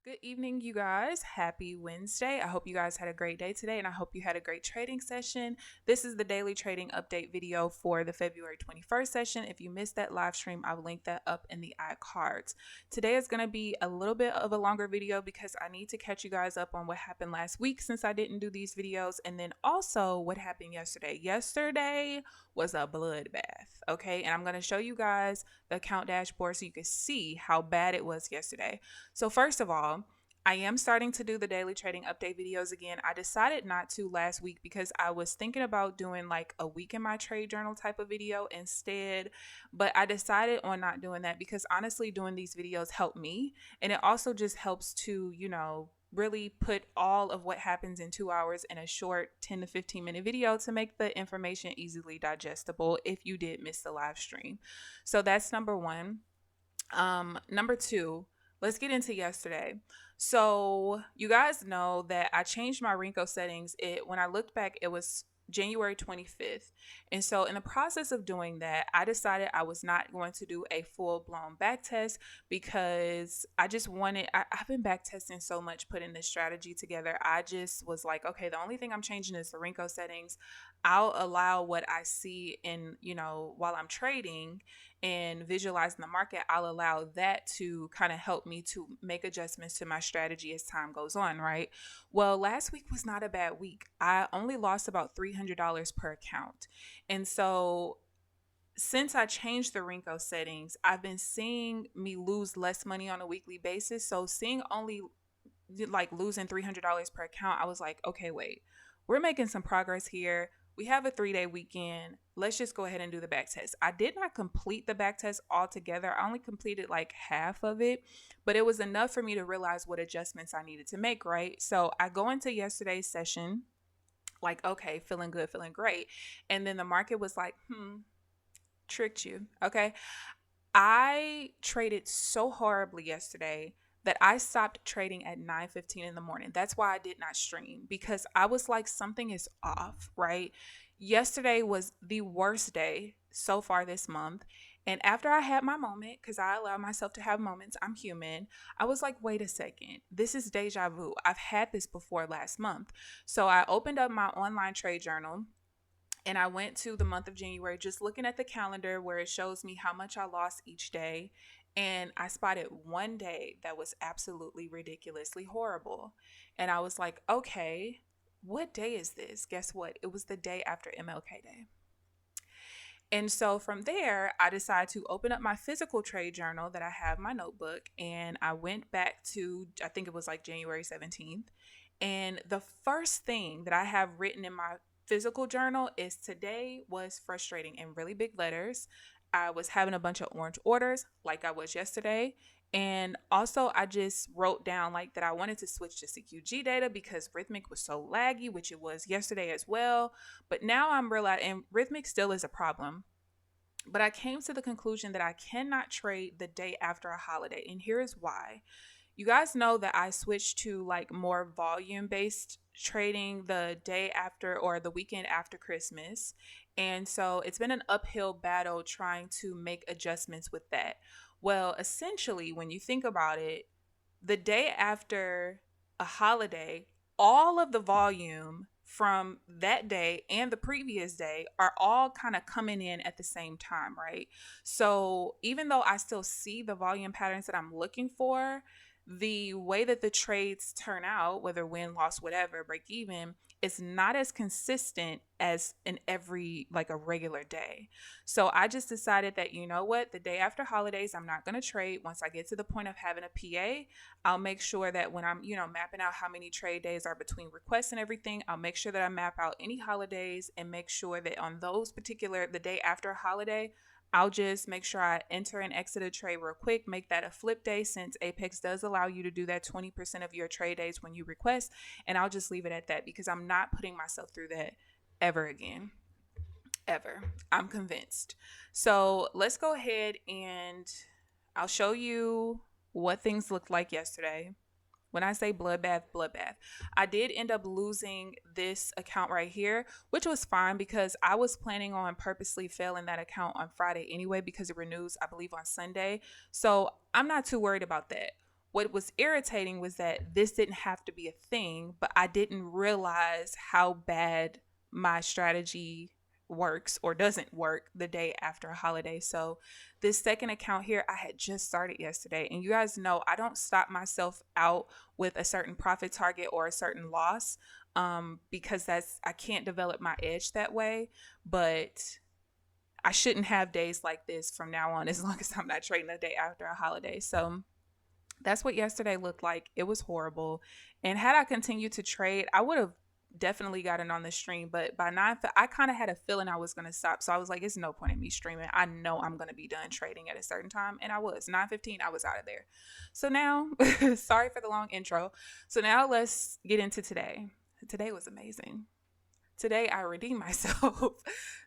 Good evening, you guys. Happy Wednesday. I hope you guys had a great day today and I hope you had a great trading session. This is the daily trading update video for the February 21st session. If you missed that live stream, I'll link that up in the iCards. Today is going to be a little bit of a longer video because I need to catch you guys up on what happened last week since I didn't do these videos, and then also what happened yesterday. Yesterday was a bloodbath, okay? And I'm going to show you guys the account dashboard so you can see how bad it was yesterday. So first of all, I am starting to do the daily trading update videos again. I decided not to last week because I was thinking about doing like a week in my trade journal type of video instead, but I decided on not doing that because honestly doing these videos help me, and it also just helps to, really put all of what happens in 2 hours in a short 10 to 15 minute video to make the information easily digestible if you did miss the live stream. So that's number one. Number two, let's get into yesterday. So you guys know that I changed my Renko settings. When I looked back, it was January 25th. And so in the process of doing that, I decided I was not going to do a full-blown back test because I just wanted, I've been back testing so much putting this strategy together. I just was like, okay, the only thing I'm changing is the Renko settings. I'll allow what I see in, while I'm trading and visualizing the market, I'll allow that to kind of help me to make adjustments to my strategy as time goes on, right? Well, last week was not a bad week. I only lost about $300 per account. And so since I changed the Renko settings, I've been seeing me lose less money on a weekly basis. So seeing only like losing $300 per account, I was like, okay, wait, we're making some progress here. We have a 3-day weekend. Let's just go ahead and do the back test. I did not complete the back test altogether. I only completed like half of it, but it was enough for me to realize what adjustments I needed to make, right? So I go into yesterday's session like, okay, feeling good, feeling great. And then the market was like, tricked you. Okay. I traded so horribly yesterday that I stopped trading at 9:15 in the morning. That's why I did not stream, because I was like, something is off, right? Yesterday was the worst day so far this month. And after I had my moment, because I allow myself to have moments, I'm human, I was like, wait a second, this is deja vu. I've had this before last month. So I opened up my online trade journal and I went to the month of January, just looking at the calendar where it shows me how much I lost each day. And I spotted one day that was absolutely ridiculously horrible. And I was like, okay, what day is this? Guess what? It was the day after MLK Day. And so from there, I decided to open up my physical trade journal that I have my notebook. And I went back to, I think it was like January 17th. And the first thing that I have written in my physical journal is today was frustrating in really big letters. I was having a bunch of orange orders like I was yesterday. And also I just wrote down like that I wanted to switch to CQG data because Rhythmic was so laggy, which it was yesterday as well. But now I'm realizing, and Rhythmic still is a problem. But I came to the conclusion that I cannot trade the day after a holiday. And here is why. You guys know that I switched to like more volume based trading the day after or the weekend after Christmas. And so it's been an uphill battle trying to make adjustments with that. Well, essentially, when you think about it, the day after a holiday, all of the volume from that day and the previous day are all kind of coming in at the same time, right? So even though I still see the volume patterns that I'm looking for, the way that the trades turn out, whether win, loss, whatever, break even, is not as consistent as in every like a regular day. So I just decided that, you know what, the day after holidays, I'm not going to trade. Once I get to the point of having a PA, I'll make sure that when I'm, mapping out how many trade days are between requests and everything, I'll make sure that I map out any holidays and make sure that on those particular, the day after a holiday, I'll just make sure I enter and exit a trade real quick, make that a flip day since Apex does allow you to do that 20% of your trade days when you request. And I'll just leave it at that because I'm not putting myself through that ever again. Ever. I'm convinced. So let's go ahead and I'll show you what things looked like yesterday. When I say bloodbath, bloodbath. I did end up losing this account right here, which was fine because I was planning on purposely failing that account on Friday anyway because it renews, I believe, on Sunday. So I'm not too worried about that. what was irritating was that this didn't have to be a thing, but I didn't realize how bad my strategy works or doesn't work the day after a holiday. So this second account here, I had just started yesterday, and you guys know I don't stop myself out with a certain profit target or a certain loss, because I can't develop my edge that way. But I shouldn't have days like this from now on, as long as I'm not trading the day after a holiday. So that's what yesterday looked like. It was horrible. And had I continued to trade, I would have definitely gotten on the stream. But by 9, I kind of had a feeling I was going to stop. So I was like, it's no point in me streaming. I know I'm going to be done trading at a certain time. And I was. 9:15, I was out of there. So now, sorry for the long intro. So now let's get into today. Today was amazing. Today I redeemed myself.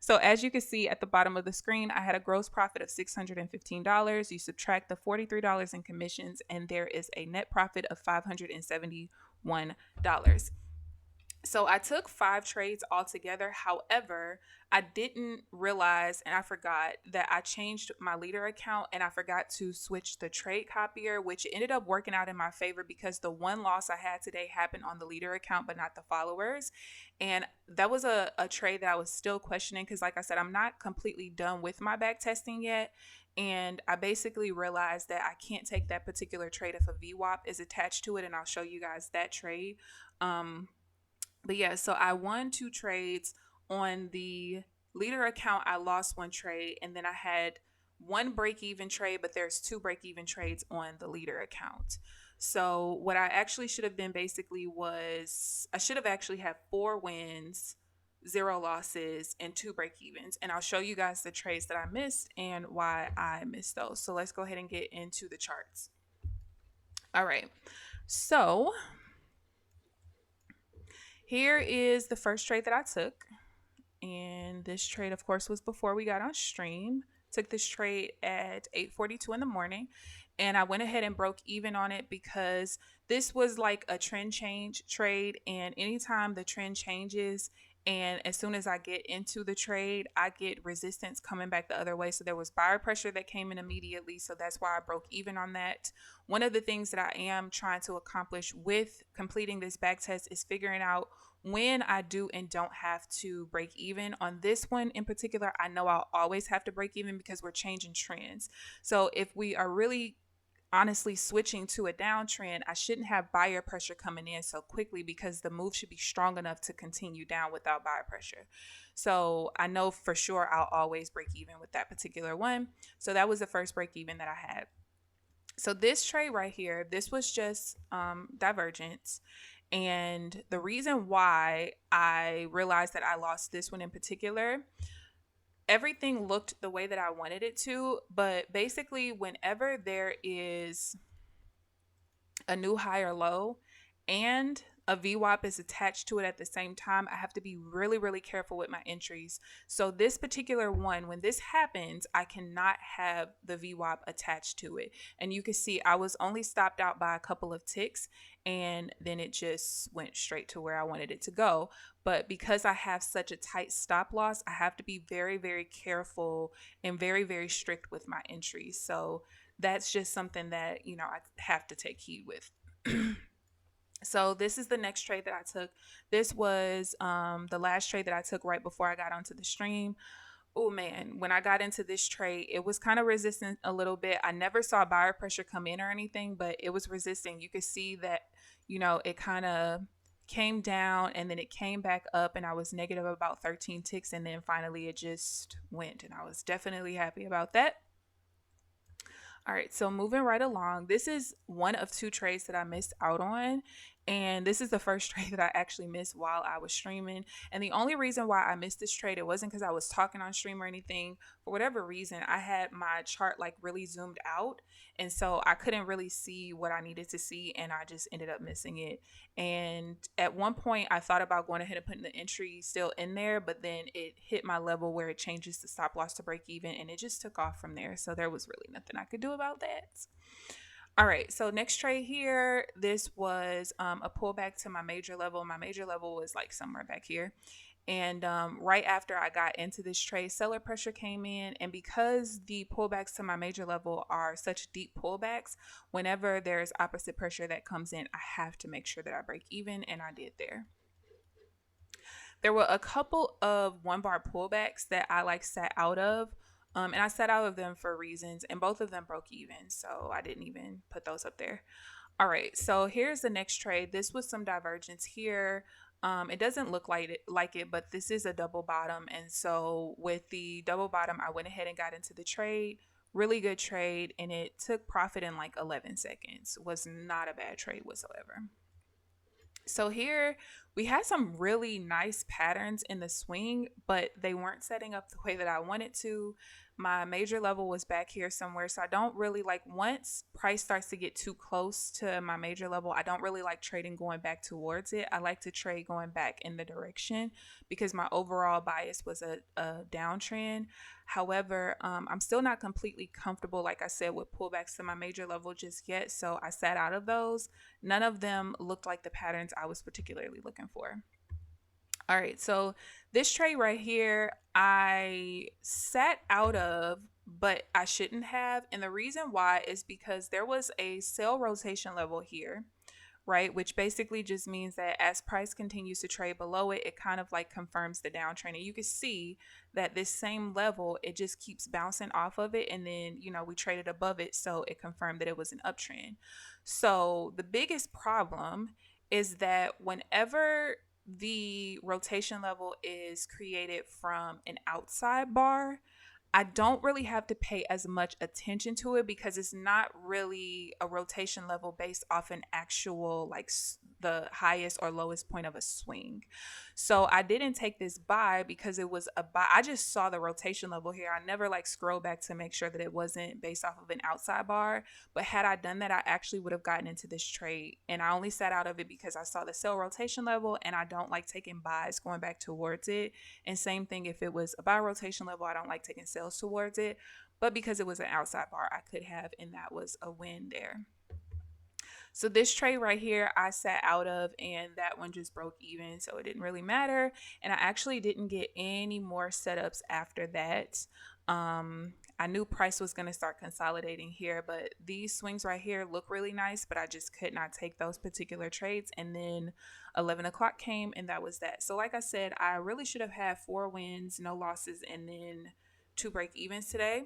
So as you can see at the bottom of the screen, I had a gross profit of $615. You subtract the $43 in commissions, and there is a net profit of $571. So I took 5 trades altogether. However, I didn't realize, and I forgot that I changed my leader account, and I forgot to switch the trade copier, which ended up working out in my favor because the one loss I had today happened on the leader account, but not the followers. And that was a trade that I was still questioning because, like I said, I'm not completely done with my back testing yet. And I basically realized that I can't take that particular trade if a VWAP is attached to it, and I'll show you guys that trade. But yeah, so I won 2 trades on the leader account. I lost 1 trade, and then I had 1 break-even trade, but there's 2 break-even trades on the leader account. So what I actually should have been basically was I should have actually had 4 wins, 0 losses, and 2 break-evens. And I'll show you guys the trades that I missed and why I missed those. So let's go ahead and get into the charts. All right. So here is the first trade that I took. And this trade, of course, was before we got on stream. Took this trade at 8:42 in the morning. And I went ahead and broke even on it because this was like a trend change trade. And anytime the trend changes, and as soon as I get into the trade, I get resistance coming back the other way. So there was buyer pressure that came in immediately. So that's why I broke even on that. One of the things that I am trying to accomplish with completing this back test is figuring out when I do and don't have to break even. On this one in particular, I know I'll always have to break even because we're changing trends. So if we are really honestly switching to a downtrend, I shouldn't have buyer pressure coming in so quickly because the move should be strong enough to continue down without buyer pressure. So I know for sure I'll always break even with that particular one. So that was the first break even that I had. So this trade right here, this was just divergence. And the reason why I realized that I lost this one in particular, everything looked the way that I wanted it to, but basically whenever there is a new high or low and a VWAP is attached to it at the same time, I have to be really, really careful with my entries. So this particular one, when this happens, I cannot have the VWAP attached to it. And you can see I was only stopped out by a couple of ticks, and then it just went straight to where I wanted it to go. But because I have such a tight stop loss, I have to be very, very careful and very, very strict with my entries. So that's just something that, I have to take heed with. So this is the next trade that I took. This was the last trade that I took right before I got onto the stream. Oh man, when I got into this trade, it was kind of resistant a little bit. I never saw buyer pressure come in or anything, but it was resisting. You could see that, it kind of came down and then it came back up, and I was negative about 13 ticks, and then finally it just went, and I was definitely happy about that. All right, so moving right along, this is one of 2 trades that I missed out on. And this is the first trade that I actually missed while I was streaming. And the only reason why I missed this trade, it wasn't because I was talking on stream or anything. For whatever reason, I had my chart like really zoomed out. And so I couldn't really see what I needed to see, and I just ended up missing it. And at one point, I thought about going ahead and putting the entry still in there, but then it hit my level where it changes the stop loss to break even, and it just took off from there. So there was really nothing I could do about that. All right, so next trade here, this was a pullback to my major level. My major level was like somewhere back here. And right after I got into this trade, seller pressure came in. And because the pullbacks to my major level are such deep pullbacks, whenever there's opposite pressure that comes in, I have to make sure that I break even. And I did there. There were a couple of one bar pullbacks that I like sat out of. And I sat out of them for reasons, and both of them broke even. So I didn't even put those up there. All right, so here's the next trade. This was some divergence here. It doesn't look like it, but this is a double bottom. And so with the double bottom, I went ahead and got into the trade. Really good trade, and it took profit in like 11 seconds. Was not a bad trade whatsoever. So here we had some really nice patterns in the swing, but they weren't setting up the way that I wanted to. My major level was back here somewhere. So I don't really like, once price starts to get too close to my major level, I don't really like trading going back towards it. I like to trade going back in the direction because my overall bias was a downtrend. However, I'm still not completely comfortable, like I said, with pullbacks to my major level just yet. So I sat out of those. None of them looked like the patterns I was particularly looking for. All right, so this trade right here, I sat out of, but I shouldn't have. And the reason why is because there was a sell rotation level here, right? Which basically just means that as price continues to trade below it, it kind of like confirms the downtrend. And you can see that this same level, it just keeps bouncing off of it. And then, you know, we traded above it. So it confirmed that it was an uptrend. So the biggest problem is that whenever the rotation level is created from an outside bar, I don't really have to pay as much attention to it because it's not really a rotation level based off an actual like the highest or lowest point of a swing. So I didn't take this buy because it was a buy. I just saw the rotation level here. I never like scroll back to make sure that it wasn't based off of an outside bar. But had I done that, I actually would have gotten into this trade. And I only sat out of it because I saw the sell rotation level and I don't like taking buys going back towards it. And same thing if it was a buy rotation level, I don't like taking sales towards it. But because it was an outside bar, I could have, and that was a win there. So this trade right here, I sat out of, and that one just broke even, so it didn't really matter. And I actually didn't get any more setups after that. I knew price was going to start consolidating here, but these swings right here look really nice, but I just could not take those particular trades. And then 11 o'clock came, and that was that. So like I said, I really should have had 4 wins, no losses, and then 2 break evens today.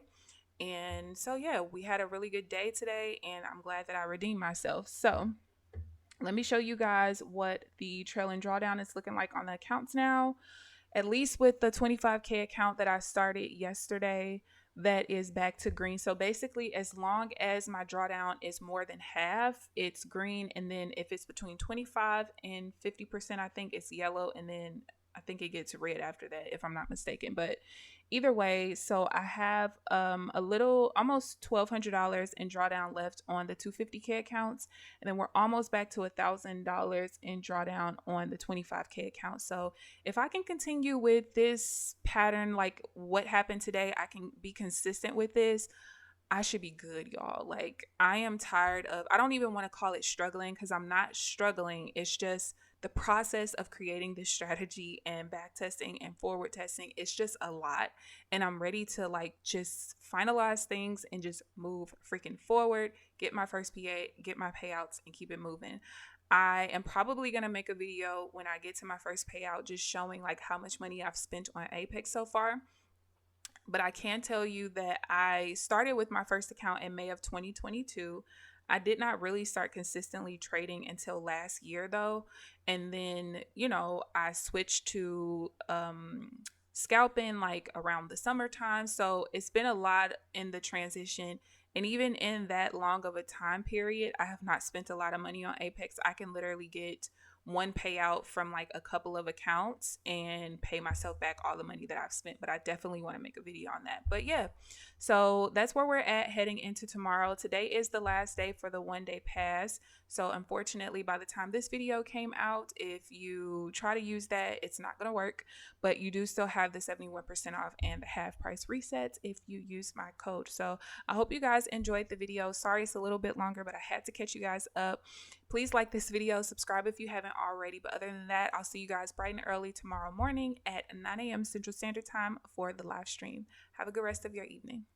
And so, yeah, we had a really good day today, and I'm glad that I redeemed myself. So let me show you guys what the trailing drawdown is looking like on the accounts now. At least with the 25K account that I started yesterday, that is back to green. So basically, as long as my drawdown is more than half, it's green. And then if it's between 25 and 50%, I think it's yellow. And then I think it gets red after that, if I'm not mistaken. But either way, so I have a little, almost $1,200 in drawdown left on the 250K accounts. And then we're almost back to $1,000 in drawdown on the 25K account. So if I can continue with this pattern, like what happened today, I can be consistent with this, I should be good, y'all. Like, I am tired of, I don't even want to call it struggling because I'm not struggling. It's just the process of creating this strategy and back testing and forward testing. It's just a lot. And I'm ready to like just finalize things and just move freaking forward, get my first PA, get my payouts, and keep it moving. I am probably going to make a video when I get to my first payout, just showing like how much money I've spent on Apex so far. But I can tell you that I started with my first account in May of 2022. I did not really start consistently trading until last year though. And then, you know, I switched to scalping like around the summertime. So it's been a lot in the transition. And even in that long of a time period, I have not spent a lot of money on Apex. I can literally get one payout from like a couple of accounts and pay myself back all the money that I've spent. But I definitely want to make a video on that. But yeah, so that's where we're at heading into tomorrow. Today is the last day for the 1-day pass. So unfortunately, by the time this video came out, if you try to use that, it's not going to work. But you do still have the 71% off and the half price resets if you use my code. So I hope you guys enjoyed the video. Sorry it's a little bit longer, but I had to catch you guys up. Please like this video, subscribe if you haven't already. But other than that, I'll see you guys bright and early tomorrow morning at 9 a.m. Central Standard Time for the live stream. Have a good rest of your evening.